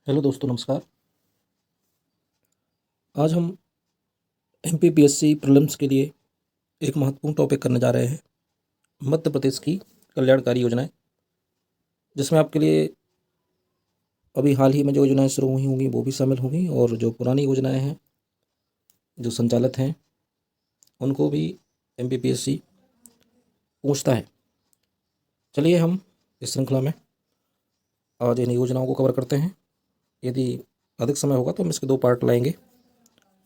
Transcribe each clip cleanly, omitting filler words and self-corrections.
Hello दोस्तों, नमस्कार। आज हम एमपीपीएससी प्रीलिम्स के लिए एक महत्वपूर्ण टॉपिक करने जा रहे हैं, मध्य प्रदेश की कल्याणकारी योजनाएं, जिसमें आपके लिए अभी हाल ही में जो योजनाएं शुरू हुई होंगी वो भी शामिल होंगी, और जो पुरानी योजनाएं हैं जो संचालित हैं उनको भी एमपीपीएससी पूछता है। चलिए हम इस श्रृंखला में आज इन योजनाओं को कवर करते हैं। यदि अधिक समय होगा तो हम इसके 2 पार्ट लाएंगे।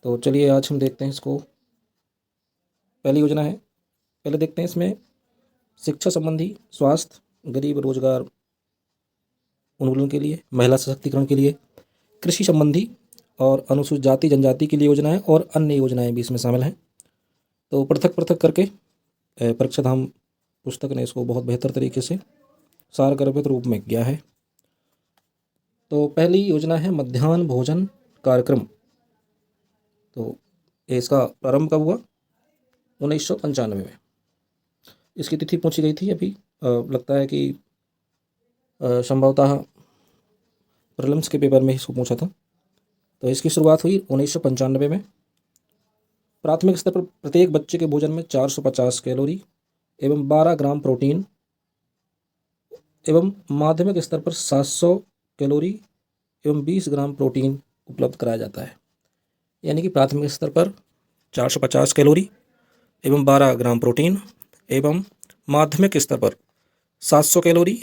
तो चलिए आज हम देखते हैं इसको। पहली योजना है, पहले देखते हैं इसमें शिक्षा संबंधी, स्वास्थ्य, गरीब रोजगार उन्मूलन के लिए, महिला सशक्तिकरण के लिए, कृषि संबंधी और अनुसूचित जाति जनजाति के लिए योजनाएं और अन्य योजनाएं भी इसमें शामिल हैं। तो पृथक पृथक करके परीक्षाधाम पुस्तक ने इसको बहुत बेहतर तरीके से सारगर्भित रूप में किया है। तो पहली योजना है मध्याह्न भोजन कार्यक्रम। तो इसका प्रारंभ कब हुआ? 1995 में। इसकी तिथि पूछी गई थी अभी। लगता है कि संभवतः प्रीलिम्स के पेपर में इसको पूछा था। तो इसकी शुरुआत हुई 1995 में। प्राथमिक स्तर पर प्रत्येक बच्चे के भोजन में 450 कैलोरी एवं 12 ग्राम प्रोटीन एवं माध्यमिक स्तर पर 700 कैलोरी एवं 20 ग्राम प्रोटीन उपलब्ध कराया जाता है। यानी कि प्राथमिक स्तर पर 450 कैलोरी एवं 12 ग्राम प्रोटीन एवं माध्यमिक स्तर पर 700 कैलोरी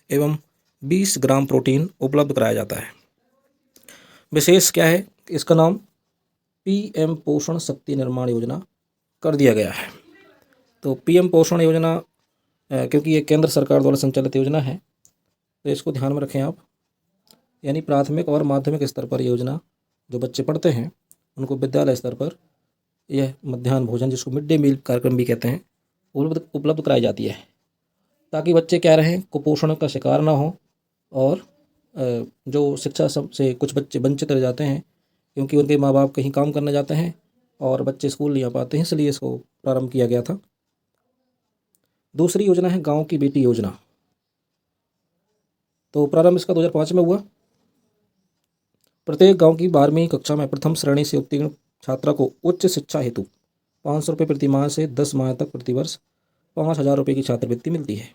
एवं 20 ग्राम प्रोटीन उपलब्ध कराया जाता है। विशेष क्या है, इसका नाम पीएम पोषण शक्ति निर्माण योजना कर दिया गया है। तो पीएम पोषण योजना क्योंकि ये केंद्र सरकार द्वारा संचालित योजना है, तो इसको ध्यान में रखें आप। यानी प्राथमिक और माध्यमिक स्तर पर योजना जो बच्चे पढ़ते हैं उनको विद्यालय स्तर पर यह मध्याह्न भोजन, जिसको मिड डे मील कार्यक्रम भी कहते हैं, उपलब्ध कराई जाती है, ताकि बच्चे क्या रहें, कुपोषण का शिकार ना हो। और जो शिक्षा से कुछ बच्चे वंचित रह जाते हैं क्योंकि उनके माँ बाप कहीं काम करने जाते हैं और बच्चे स्कूल नहीं आ पाते हैं, इसलिए इसको प्रारंभ किया गया था। दूसरी योजना है गांव की बेटी योजना। तो प्रारंभ इसका 2005 में हुआ। प्रत्येक गांव की 12वीं कक्षा में प्रथम श्रेणी से उत्तीर्ण छात्रा को उच्च शिक्षा हेतु 500 रुपये प्रति माह से 10 माह तक प्रतिवर्ष 5,000 रुपये की छात्रवृत्ति मिलती है।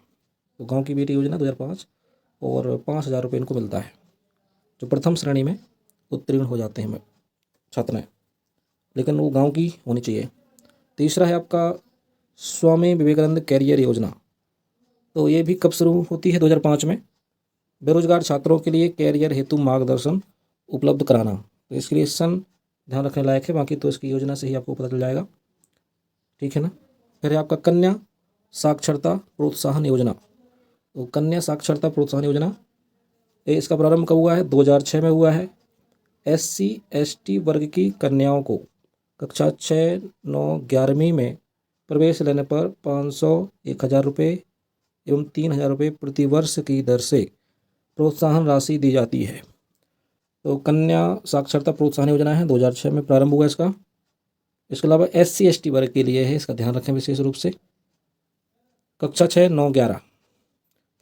तो गांव की बेटी योजना 2005, और 5,000 रुपये इनको मिलता है जो प्रथम श्रेणी में उत्तीर्ण हो जाते हैं छात्राएं, लेकिन वो गांव की होनी चाहिए। तीसरा है आपका स्वामी विवेकानंद कैरियर योजना। तो ये भी कब शुरू होती है? 2005 में। बेरोजगार छात्रों के लिए कैरियर हेतु मार्गदर्शन उपलब्ध कराना। तो इसके लिए सन ध्यान रखने लायक है, बाकी तो इसकी योजना से ही आपको पता चल जाएगा, ठीक है ना। फिर है आपका कन्या साक्षरता प्रोत्साहन योजना। तो कन्या साक्षरता प्रोत्साहन योजना, इसका प्रारंभ कब हुआ है? 2006 में हुआ है। SC/ST वर्ग की कन्याओं को कक्षा 6, 9, 11वीं में प्रवेश लेने पर 500, 1,000 रुपये एवं 3,000 रुपये प्रतिवर्ष की दर से प्रोत्साहन राशि दी जाती है। तो कन्या साक्षरता प्रोत्साहन योजना है, 2006 में प्रारंभ हुआ इसका। इसके अलावा SC/ST वर्ग के लिए है, इसका ध्यान रखें विशेष रूप से। कक्षा 6, 9, 11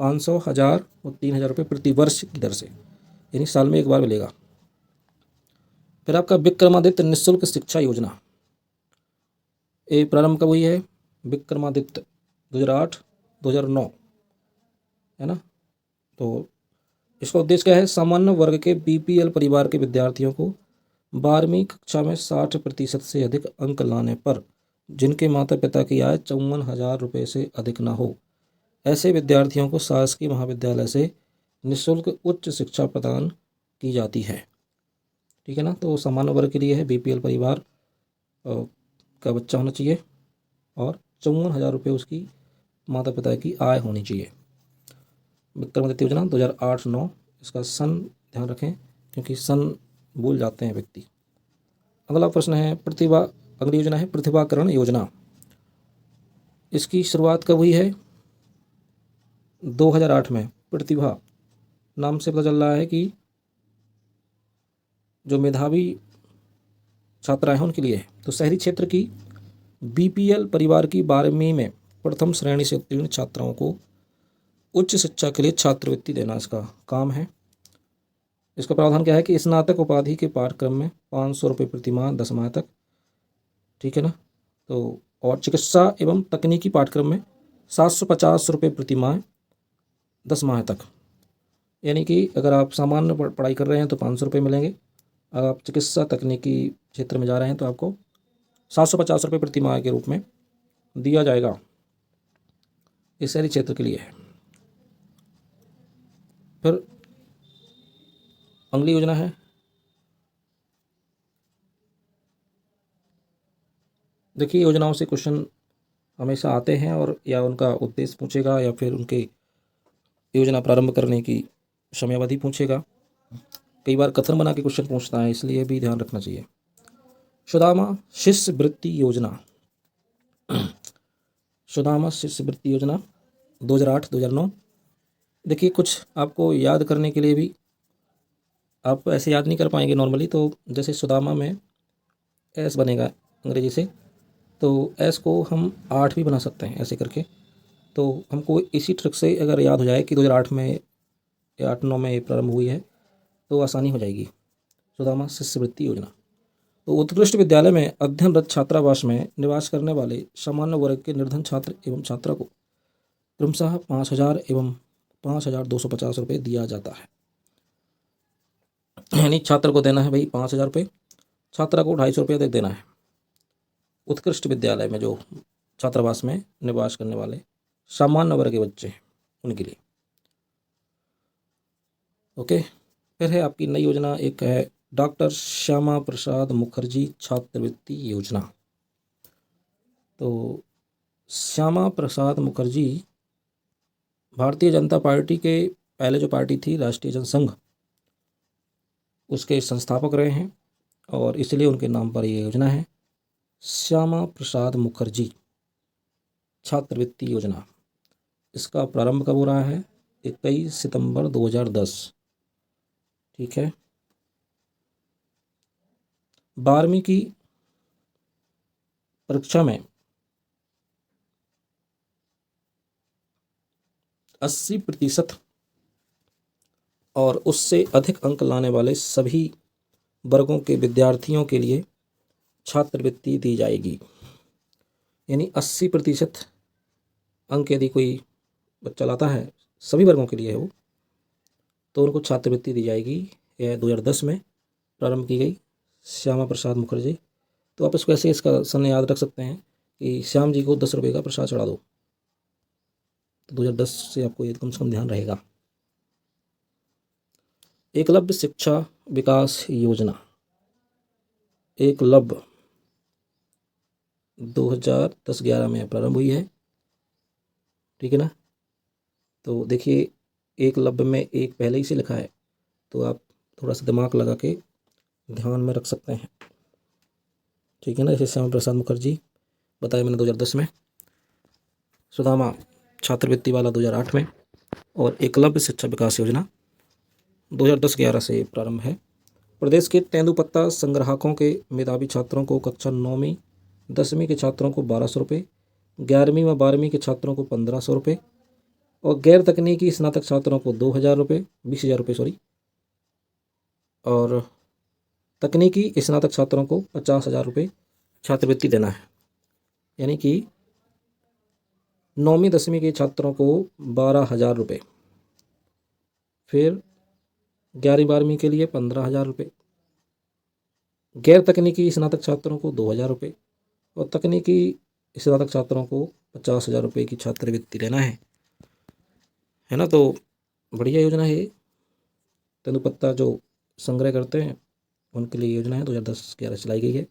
500, 1,000 और 3,000 रुपये प्रति वर्ष की दर से, यानी साल में एक बार मिलेगा। फिर आपका विक्रमादित्य निःशुल्क शिक्षा योजना, ये प्रारंभ कब हुई है? विक्रमादित्य 2008, 2009, है ना। तो इसका उद्देश्य क्या है? सामान्य वर्ग के BPL परिवार के विद्यार्थियों को 12वीं कक्षा में 60% से अधिक अंक लाने पर जिनके माता पिता की आय 54,000 रुपये से अधिक ना हो, ऐसे विद्यार्थियों को शासकीय महाविद्यालय से निःशुल्क उच्च शिक्षा प्रदान की जाती है, ठीक है ना। तो सामान्य वर्ग के लिए है, BPL परिवार का बच्चा होना चाहिए और 54,000 रुपये उसकी माता पिता की आय होनी चाहिए। विक्रमादित्य योजना 2008-9, इसका सन ध्यान रखें क्योंकि सन भूल जाते हैं व्यक्ति। अगला प्रश्न है अगली योजना है प्रतिभाकरण योजना। इसकी शुरुआत कब हुई है? 2008 में। प्रतिभा नाम से पता चल रहा है कि जो मेधावी छात्राएं हैं उनके लिए है। तो शहरी क्षेत्र की BPL परिवार की 12वीं में प्रथम श्रेणी से उत्तीर्ण छात्राओं को उच्च शिक्षा के लिए छात्रवृत्ति देना इसका काम है। इसका प्रावधान क्या है कि स्नातक उपाधि के पाठ्यक्रम में 500 रुपये प्रति माह 10 माह तक, ठीक है ना। तो और चिकित्सा एवं तकनीकी पाठ्यक्रम में 750 रुपये प्रति माह 10 माह तक। यानी कि अगर आप सामान्य पढ़ाई कर रहे हैं तो 500 रुपये मिलेंगे, अगर आप चिकित्सा तकनीकी क्षेत्र में जा रहे हैं तो आपको 750 रुपये प्रति माह के रूप में दिया जाएगा। इस शहरी क्षेत्र के लिए है। फिर अगली योजना है, देखिए योजनाओं से क्वेश्चन हमेशा आते हैं और या उनका उद्देश्य पूछेगा या फिर उनके योजना प्रारंभ करने की समयावधि पूछेगा। कई बार कथन बना के क्वेश्चन पूछता है, इसलिए भी ध्यान रखना चाहिए। सुदामा शिष्यवृत्ति योजना, सुदामा शिष्यवृत्ति योजना 2008-2009। देखिए कुछ आपको याद करने के लिए भी, आप ऐसे याद नहीं कर पाएंगे नॉर्मली, तो जैसे सुदामा में एस बनेगा अंग्रेजी से, तो एस को हम 8 भी बना सकते हैं ऐसे करके। तो हमको इसी ट्रिक से अगर याद हो जाए कि 2008 में या 8-9 में प्रारंभ हुई है तो आसानी हो जाएगी। सुदामा शिष्यवृत्ति योजना। तो उत्कृष्ट विद्यालय में अध्ययनरत छात्रावास में निवास करने वाले सामान्य वर्ग के निर्धन छात्र एवं छात्रा को क्रमशः 5,000 एवं 5,250 रुपये दिया जाता है। यानी छात्र को देना है भाई 5,000 रुपये, छात्रा को 250 रुपये तक देना है। उत्कृष्ट विद्यालय में जो छात्रावास में निवास करने वाले सामान्य वर्ग के बच्चे हैं उनके लिए। ओके, फिर है आपकी नई योजना, एक है डॉक्टर श्यामा प्रसाद मुखर्जी छात्रवृत्ति योजना। तो श्यामा प्रसाद मुखर्जी भारतीय जनता पार्टी के पहले जो पार्टी थी राष्ट्रीय जनसंघ, उसके संस्थापक रहे हैं और इसलिए उनके नाम पर ये योजना है, श्यामा प्रसाद मुखर्जी छात्रवृत्ति योजना। इसका प्रारंभ कब हो रहा है? 21 सितंबर 2010, ठीक है। 12वीं की परीक्षा में 80% और उससे अधिक अंक लाने वाले सभी वर्गों के विद्यार्थियों के लिए छात्रवृत्ति दी जाएगी। यानी 80% अंक यदि कोई बच्चा लाता है, सभी वर्गों के लिए है वो, तो उनको छात्रवृत्ति दी जाएगी। यह 2010 में प्रारंभ की गई, श्यामा प्रसाद मुखर्जी। तो आप इसको ऐसे इसका सन याद रख सकते हैं कि श्याम जी को 10 रुपये का प्रसाद चढ़ा दो, तो 2010 से आपको ये कम से कम ध्यान रहेगा। एकलव्य शिक्षा विकास योजना, एकलव्य 2010-11 में प्रारंभ हुई है, ठीक है ना। तो देखिए एकलव्य में एक पहले ही से लिखा है, तो आप थोड़ा सा दिमाग लगा के ध्यान में रख सकते हैं, ठीक है ना। जैसे श्यामा प्रसाद मुखर्जी बताया मैंने 2010 में, सुदामा छात्रवृत्ति वाला 2008 में, और एकलव्य शिक्षा विकास योजना 2010-11 से प्रारंभ है। प्रदेश के तेंदुपत्ता संग्राहकों के मेधावी छात्रों को कक्षा 9वीं 10वीं के छात्रों को 1,200 रुपये, 11वीं व 12वीं के छात्रों को 1,500 रुपये और गैर तकनीकी स्नातक छात्रों को 2,000 रुपये 20,000 रुपये सॉरी, और तकनीकी स्नातक छात्रों को 50,000 रुपये छात्रवृत्ति देना है। यानी कि 9वीं 10वीं के छात्रों को 12,000 रुपये, फिर 11वीं 12वीं के लिए 15,000 रुपये, गैर तकनीकी स्नातक छात्रों को 2,000 रुपये और तकनीकी स्नातक छात्रों को 50,000 रुपये की छात्रवृत्ति देना है ना। तो बढ़िया योजना है। तेंदुपत्ता जो संग्रह करते हैं उनके लिए योजना है, 2010-11 चलाई गई है।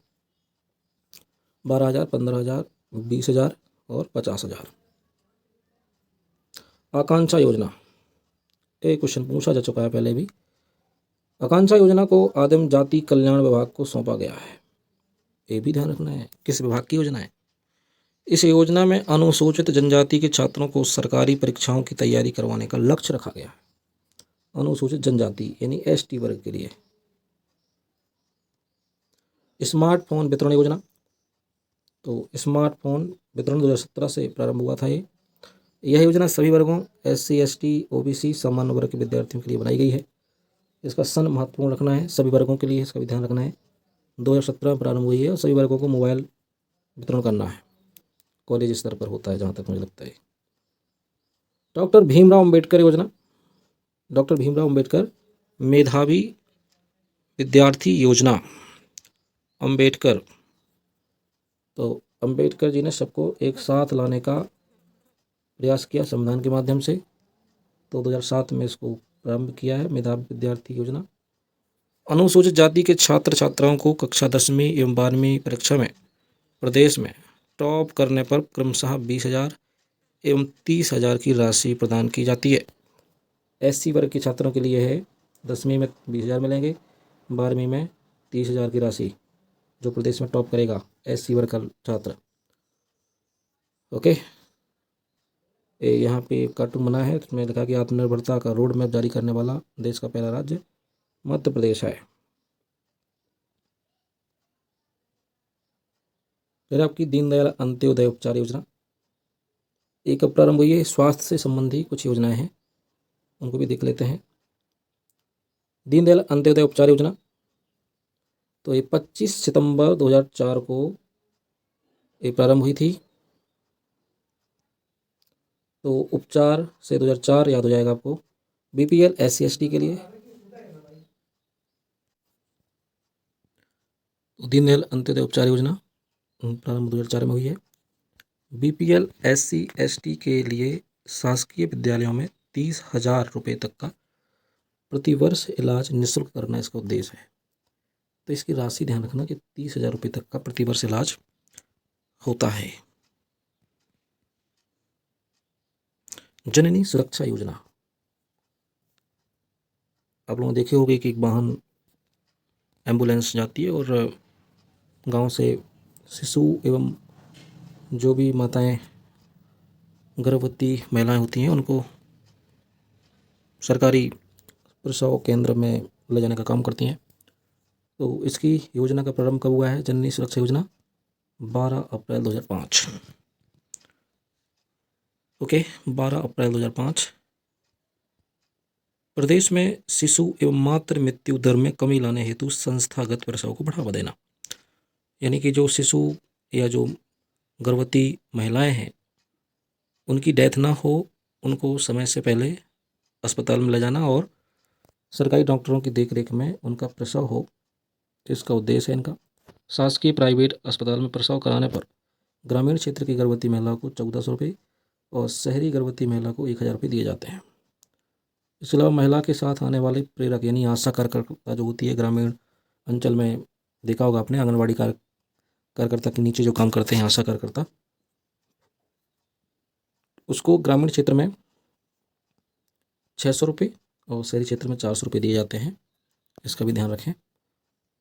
12,000, 15,000, 20,000 और 50,000। आकांक्षा योजना, एक क्वेश्चन पूछा जा चुका है पहले भी। आकांक्षा योजना को आदिम जाति कल्याण विभाग को सौंपा गया है, ये भी ध्यान रखना है किस विभाग की योजना है। इस योजना में अनुसूचित जनजाति के छात्रों को सरकारी परीक्षाओं की तैयारी करवाने का लक्ष्य रखा गया है। अनुसूचित जनजाति यानी एसटी वर्ग के लिए। स्मार्टफोन वितरण योजना, तो स्मार्टफोन वितरण 2017 से प्रारंभ हुआ था। यह योजना सभी वर्गों SC ST OBC सामान्य वर्ग के विद्यार्थियों के लिए बनाई गई है। इसका सन महत्वपूर्ण रखना है, सभी वर्गों के लिए इसका भी ध्यान रखना है। 2017 में प्रारंभ हुई है और सभी वर्गों को मोबाइल वितरण करना है, कॉलेज स्तर पर होता है जहाँ तक मुझे लगता है। डॉक्टर भीमराव अंबेडकर योजना, डॉक्टर भीमराव अंबेडकर मेधावी विद्यार्थी योजना। अंबेडकर, तो अंबेडकर जी ने सबको एक साथ लाने का प्रयास किया संविधान के माध्यम से, तो 2007 में इसको प्रारंभ किया है मेधावी विद्यार्थी योजना। अनुसूचित जाति के छात्र छात्राओं को कक्षा 10वीं एवं 12वीं परीक्षा में प्रदेश में टॉप करने पर क्रमशः 20,000 एवं 30,000 की राशि प्रदान की जाती है। एससी वर्ग के छात्रों के लिए है 10वीं में 20,000 मिलेंगे, 12वीं में 30,000 की राशि, जो प्रदेश में टॉप करेगा एससी वर्ग का छात्र। ओके, यहाँ पे कार्टून बना है, उसमें लिखा कि आत्मनिर्भरता का रोड मैप जारी करने वाला देश का पहला राज्य मध्य प्रदेश है। फिर आपकी दीनदयाल अंत्योदय उपचार योजना, एक प्रारंभ हुई है। स्वास्थ्य से संबंधी कुछ योजनाएं हैं, उनको भी देख लेते हैं। दीनदयाल अंत्योदय उपचार योजना, तो ये 25 सितंबर 2004 को ये प्रारंभ हुई थी। तो उपचार से 2004 याद हो जाएगा आपको। बीपीएल SC ST के लिए, तो दीनदयाल अंत्योदय उपचार योजना प्रारंभ 2004 में हुई है। बीपीएल SC ST के लिए शासकीय विद्यालयों में 30,000 रुपये तक का प्रतिवर्ष इलाज निःशुल्क करना इसका उद्देश्य है। तो इसकी राशि ध्यान रखना कि 30,000 रुपये तक का प्रतिवर्ष इलाज होता है। जननी सुरक्षा योजना, आप लोगों ने देखे होंगे कि एक वाहन एम्बुलेंस जाती है और गांव से शिशु एवं जो भी माताएं गर्भवती महिलाएं होती हैं उनको सरकारी प्रसव केंद्र में ले जाने का काम करती हैं। तो इसकी योजना का प्रारंभ कब हुआ है? जननी सुरक्षा योजना 12 अप्रैल 2005। ओके, 12 अप्रैल 2005। प्रदेश में शिशु एवं मातृ मृत्यु दर में कमी लाने हेतु संस्थागत प्रसव को बढ़ावा देना, यानी कि जो शिशु या जो गर्भवती महिलाएं हैं उनकी डेथ ना हो, उनको समय से पहले अस्पताल में ले जाना और सरकारी डॉक्टरों की देखरेख में उनका प्रसव हो, इसका उद्देश्य है इनका। शासकीय प्राइवेट अस्पताल में प्रसव कराने पर ग्रामीण क्षेत्र की गर्भवती महिला को 1,400 रुपये और शहरी गर्भवती महिला को 1,000 रुपये दिए जाते हैं। इसके अलावा महिला के साथ आने वाले प्रेरक यानी आशा कार्यकर्ता जो होती है, ग्रामीण अंचल में देखा होगा आपने, आंगनबाड़ी कार्यकर्ता के नीचे जो काम करते हैं आशा कार्यकर्ता, उसको ग्रामीण क्षेत्र में 600 रुपये और शहरी क्षेत्र में 400 रुपये दिए जाते हैं। इसका भी ध्यान रखें।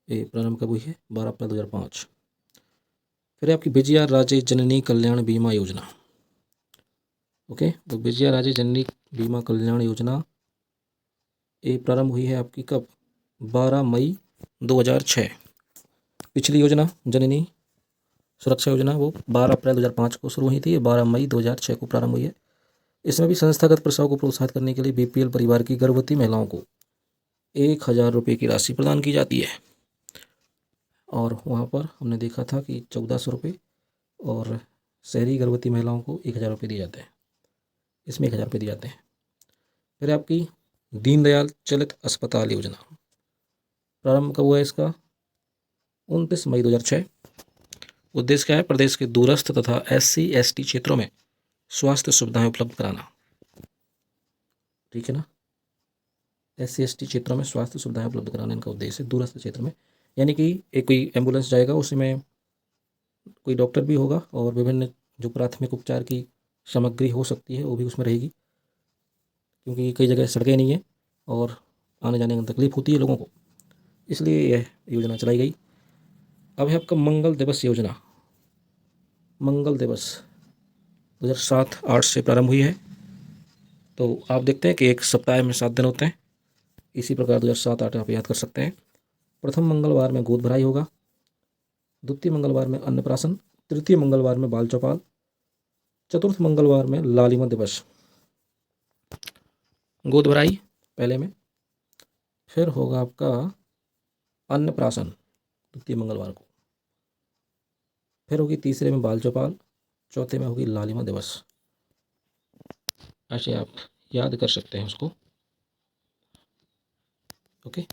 ये प्रारंभ कब हुई है? 12 अप्रैल 2005। फिर आपकी विजया राजे जननी कल्याण बीमा योजना। ओके, तो विजया राजे जननी बीमा कल्याण योजना ये प्रारंभ हुई है आपकी कब? 12 मई 2006। पिछली योजना जननी सुरक्षा योजना वो 12 अप्रैल 2005 को शुरू हुई थी, 12 मई 2006 को प्रारंभ हुई है। इसमें भी संस्थागत प्रसव को प्रोत्साहित करने के लिए बीपीएल परिवार की गर्भवती महिलाओं को 1,000 रुपये की राशि प्रदान की जाती है। और वहाँ पर हमने देखा था कि 1,400 रुपये और शहरी गर्भवती महिलाओं को 1,000 रुपये दिए जाते हैं, इसमें 1,000 रुपये दिए जाते हैं। फिर आपकी दीनदयाल चलित अस्पताल योजना प्रारंभ कब हुआ है इसका? 29 मई 2006। उद्देश्य क्या है? प्रदेश के दूरस्थ तथा SC ST क्षेत्रों में स्वास्थ्य सुविधाएं उपलब्ध कराना। ठीक है ना, SC ST क्षेत्रों में स्वास्थ्य सुविधाएं उपलब्ध कराना इनका उद्देश्य है, दूरस्थ क्षेत्र में। यानी कि एक कोई एम्बुलेंस जाएगा, उसमें कोई डॉक्टर भी होगा और विभिन्न जो प्राथमिक उपचार की सामग्री हो सकती है वो भी उसमें रहेगी, क्योंकि कई जगह सड़कें नहीं हैं और आने जाने में तकलीफ होती है लोगों को, इसलिए यह योजना चलाई गई। अब है आपका मंगल दिवस योजना। मंगल दिवस 2007-08 से प्रारंभ हुई है। तो आप देखते हैं कि एक सप्ताह में 7 दिन होते हैं, इसी प्रकार 2007-08 आप याद कर सकते हैं। प्रथम मंगलवार में गोद भराई होगा, द्वितीय मंगलवार में अन्नप्राशन, तृतीय मंगलवार में बाल चौपाल, चतुर्थ मंगलवार में लालिमा दिवस। गोद भराई पहले में, फिर होगा आपका अन्नप्राशन द्वितीय मंगलवार को। फिर होगी तीसरे में बाल चौपाल, चौथे में होगी लालिमा दिवस। ऐसे आप याद कर सकते हैं उसको। ओके।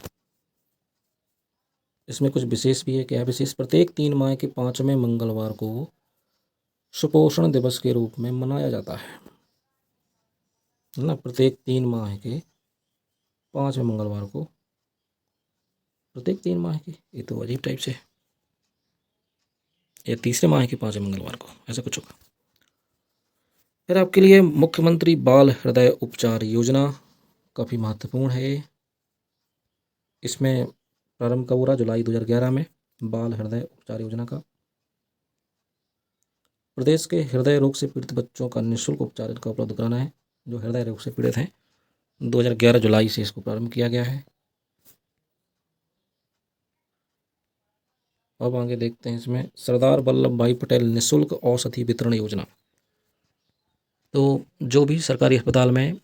इसमें कुछ विशेष भी है। क्या विशेष? प्रत्येक 3 माह के 5वें मंगलवार को सुपोषण दिवस के रूप में मनाया जाता है ना। प्रत्येक 3 माह के 5वें मंगलवार को, प्रत्येक 3 माह के, ये तो अजीब टाइप से, या तीसरे माह के 5वें मंगलवार को, ऐसा कुछ होगा। फिर आपके लिए मुख्यमंत्री बाल हृदय उपचार योजना काफ़ी महत्वपूर्ण है। इसमें प्रारंभ कब हो रहा? जुलाई 2011 में बाल हृदय उपचार योजना का। प्रदेश के हृदय रोग से पीड़ित बच्चों का निःशुल्क उपचार इनका उपलब्ध कराना है। जो हृदय रोग से पीड़ित हैं, 2011 जुलाई से इसको प्रारंभ किया गया है। अब आगे देखते हैं इसमें सरदार वल्लभ भाई पटेल निःशुल्क औषधि वितरण योजना। तो जो भी सरकारी अस्पताल में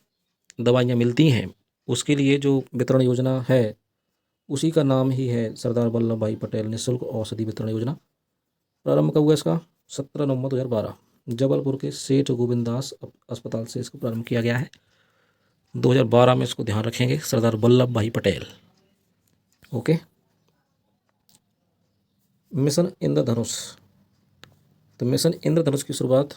दवाइयाँ मिलती हैं, उसके लिए जो वितरण योजना है, उसी का नाम ही है सरदार वल्लभ भाई पटेल निःशुल्क औषधि वितरण योजना। प्रारंभ कब हुआ इसका? 17 नवंबर 2012 जबलपुर के सेठ गोविंददास अस्पताल से इसको प्रारंभ किया गया है। 2012 में इसको ध्यान रखेंगे, सरदार वल्लभ भाई पटेल। ओके। मिशन इंद्रधनुष। तो मिशन इंद्रधनुष की शुरुआत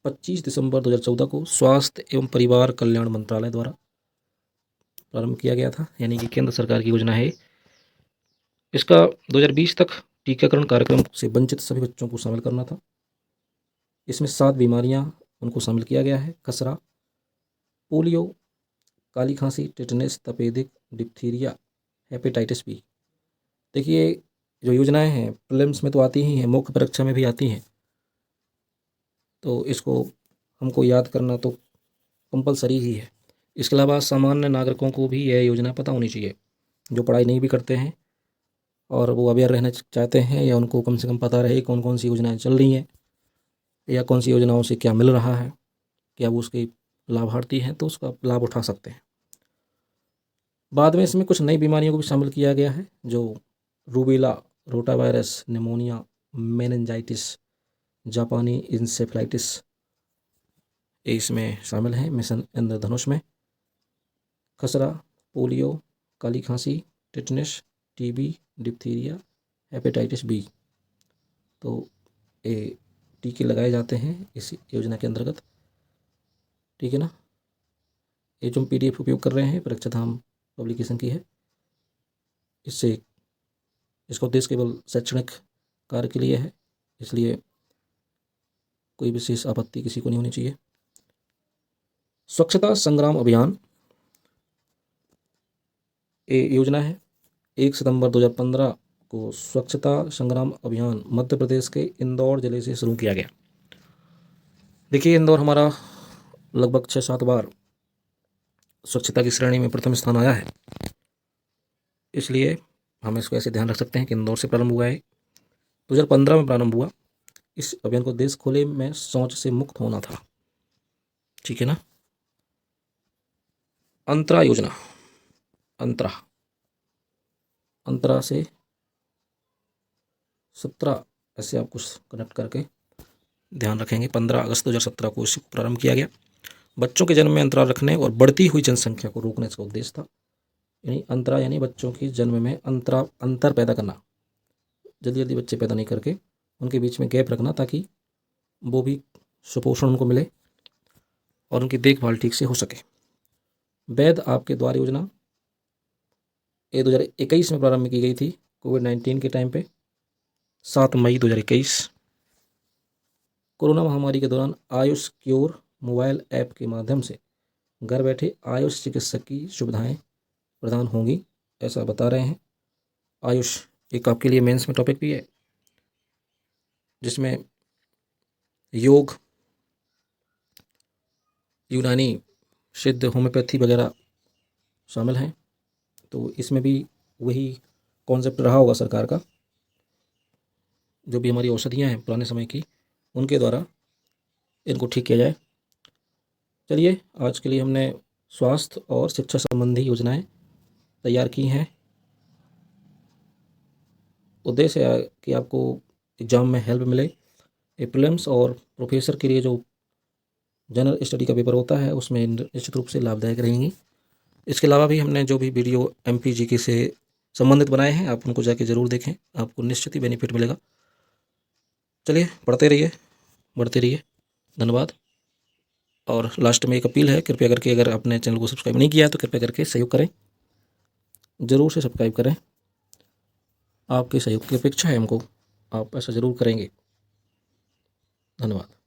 25 दिसंबर 2014 को स्वास्थ्य एवं परिवार कल्याण मंत्रालय द्वारा प्रारंभ किया गया था, यानी कि केंद्र सरकार की योजना है। इसका 2020 तक टीकाकरण कार्यक्रम से वंचित सभी बच्चों को शामिल करना था। इसमें 7 बीमारियां उनको शामिल किया गया है: खसरा, पोलियो, काली खांसी, टिटनेस, तपेदिक, डिप्थीरिया, हेपेटाइटिस बी। देखिए, जो योजनाएं हैं प्रीलिम्स में तो आती ही हैं, मुख्य परीक्षा में भी आती हैं, तो इसको हमको याद करना तो कंपलसरी ही है। इसके अलावा सामान्य नागरिकों को भी यह योजना पता होनी चाहिए, जो पढ़ाई नहीं भी करते हैं और वो अवेयर रहना चाहते हैं, या उनको कम से कम पता रहे कौन कौन सी योजनाएं चल रही हैं, या कौन सी योजनाओं से क्या मिल रहा है, क्या वो उसके लाभार्थी हैं तो उसका लाभ उठा सकते हैं। बाद में इसमें कुछ नई बीमारियों को भी शामिल किया गया है, जो रूबेला, रोटावायरस, निमोनिया, मेनिंजाइटिस, जापानी इंसेफ्लाइटिस, ये इसमें शामिल हैं मिशन इंद्रधनुष में। खसरा, पोलियो, काली खांसी, tetanus, TB, diphtheria, hepatitis B, तो ये टीके लगाए जाते हैं इस योजना के अंतर्गत। ठीक है ना। ये जो हम PDF उपयोग कर रहे हैं परीक्षा धाम पब्लिकेशन की है। इससे इसका उद्देश्य केवल शैक्षणिक कार्य के लिए है, इसलिए कोई विशेष आपत्ति किसी को नहीं होनी चाहिए। स्वच्छता संग्राम अभियान, ये योजना है। 1 सितंबर 2015 को स्वच्छता संग्राम अभियान मध्य प्रदेश के इंदौर जिले से शुरू किया गया। देखिए, इंदौर हमारा लगभग 6-7 बार स्वच्छता की श्रेणी में प्रथम स्थान आया है, इसलिए हम इसको ऐसे ध्यान रख सकते हैं कि इंदौर से प्रारंभ हुआ है। 2015 में प्रारंभ हुआ। इस अभियान को उद्देश्य खुले में शौच से मुक्त होना था। ठीक है ना। अंतरा योजना, अंतरा अंतरा से 17, ऐसे आप कुछ कनेक्ट करके ध्यान रखेंगे। 15 अगस्त 2017 को इसको प्रारंभ किया गया। बच्चों के जन्म में अंतराल रखने और बढ़ती हुई जनसंख्या को रोकने इसका उद्देश्य था। यानी अंतरा यानी बच्चों की जन्म में अंतर पैदा करना, जल्दी जल्दी बच्चे पैदा नहीं करके उनके बीच में गैप रखना, ताकि वो भी सुपोषण उनको मिले और उनकी देखभाल ठीक से हो सके। वैध आपके द्वार योजना, ये 2021 में प्रारंभ की गई थी, कोविड-19 के टाइम पे, 7 मई 2021। कोरोना महामारी के दौरान आयुष क्योर मोबाइल ऐप के माध्यम से घर बैठे आयुष चिकित्सक की सुविधाएं प्रदान होंगी, ऐसा बता रहे हैं। आयुष एक आपके लिए मेंस में टॉपिक भी है, जिसमें योग, यूनानी, सिद्ध, होम्योपैथी वगैरह शामिल हैं। तो इसमें भी वही कॉन्सेप्ट रहा होगा सरकार का, जो भी हमारी औषधियाँ हैं पुराने समय की, उनके द्वारा इनको ठीक किया जाए। चलिए, आज के लिए हमने स्वास्थ्य और शिक्षा संबंधी योजनाएं तैयार की हैं। उद्देश्य है कि आपको एग्ज़ाम में हेल्प मिले। ये प्रीलिम्स और प्रोफेसर के लिए जो जनरल स्टडी का पेपर होता है उसमें निश्चित रूप से लाभदायक रहेंगी। इसके अलावा भी हमने जो भी वीडियो MPGK से संबंधित बनाए हैं आप उनको जाके ज़रूर देखें, आपको निश्चित ही बेनिफिट मिलेगा। चलिए पढ़ते रहिए, बढ़ते रहिए। धन्यवाद। और लास्ट में एक अपील है, कृपया करके अगर आपने चैनल को सब्सक्राइब नहीं किया है तो कृपया करके सहयोग करें, ज़रूर से सब्सक्राइब करें। आपके सहयोग की अपेक्षा है हमको, आप ऐसा ज़रूर करेंगे। धन्यवाद।